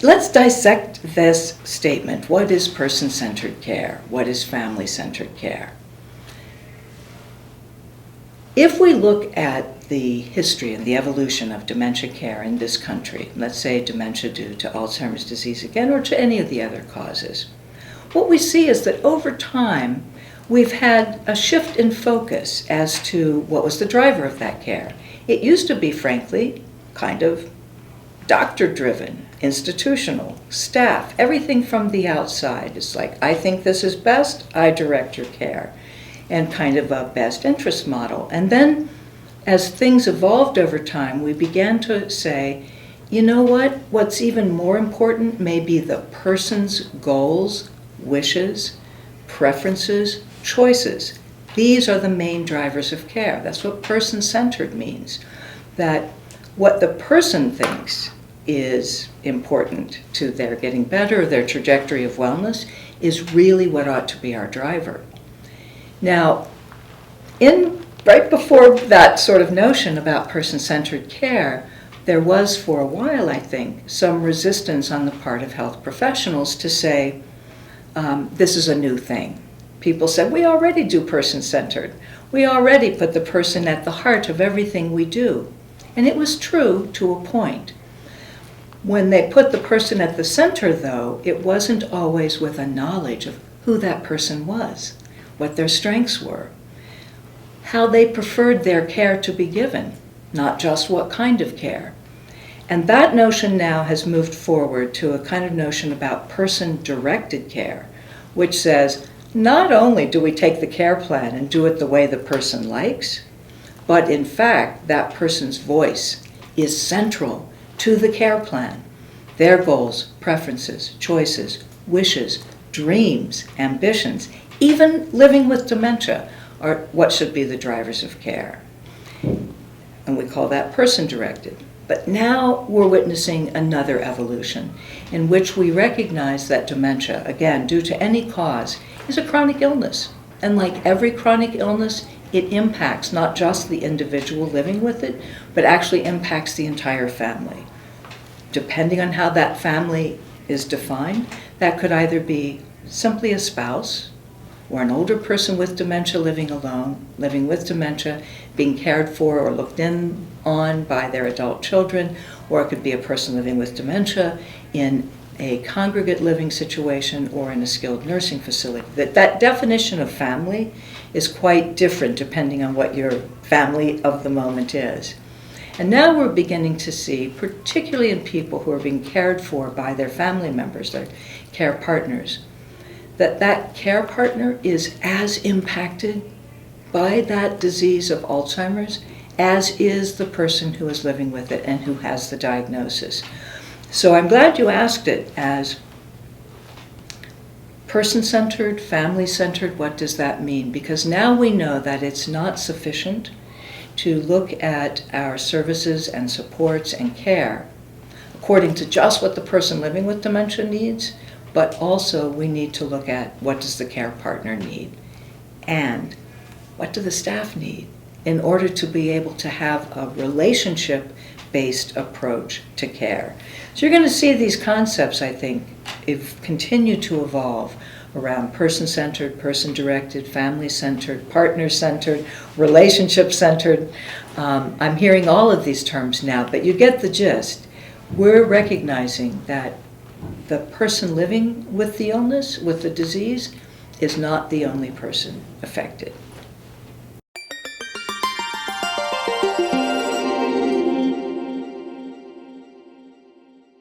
let's dissect this statement. What is person-centered care? What is family-centered care? If we look at the history and the evolution of dementia care in this country, let's say dementia due to Alzheimer's disease again, or to any of the other causes, what we see is that over time, we've had a shift in focus as to what was the driver of that care. It used to be, frankly, kind of doctor-driven, institutional, staff, everything from the outside. It's like, I think this is best, I direct your care, and kind of a best interest model. And then, as things evolved over time, we began to say, you know what? What's even more important may be the person's goals, wishes, preferences, choices. These are the main drivers of care. That's what person-centered means. That what the person thinks is important to their getting better, their trajectory of wellness, is really what ought to be our driver. Now, right before that sort of notion about person-centered care, there was for a while, I think, some resistance on the part of health professionals to say, this is a new thing. People said, we already do person-centered. We already put the person at the heart of everything we do. And it was true to a point. When they put the person at the center, though, it wasn't always with a knowledge of who that person was, what their strengths were, how they preferred their care to be given, not just what kind of care. And that notion now has moved forward to a kind of notion about person-directed care, which says, not only do we take the care plan and do it the way the person likes, but in fact, that person's voice is central to the care plan. Their goals, preferences, choices, wishes, dreams, ambitions, even living with dementia are what should be the drivers of care. And we call that person-directed. But now we're witnessing another evolution in which we recognize that dementia, again, due to any cause, is a chronic illness. And like every chronic illness, it impacts not just the individual living with it, but actually impacts the entire family. Depending on how that family is defined, that could either be simply a spouse, or an older person with dementia living alone, living with dementia, being cared for or looked in on by their adult children, or it could be a person living with dementia in a congregate living situation or in a skilled nursing facility. That definition of family is quite different depending on what your family of the moment is. And now we're beginning to see, particularly in people who are being cared for by their family members, their care partners, that care partner is as impacted by that disease of Alzheimer's as is the person who is living with it and who has the diagnosis. So I'm glad you asked it as person-centered, family-centered. What does that mean? Because now we know that it's not sufficient to look at our services and supports and care according to just what the person living with dementia needs, but also we need to look at what does the care partner need and what do the staff need in order to be able to have a relationship-based approach to care. So you're going to see these concepts, I think, continue to evolve around person-centered, person-directed, family-centered, partner-centered, relationship-centered. I'm hearing all of these terms now, but you get the gist. We're recognizing that the person living with the illness, with the disease, is not the only person affected.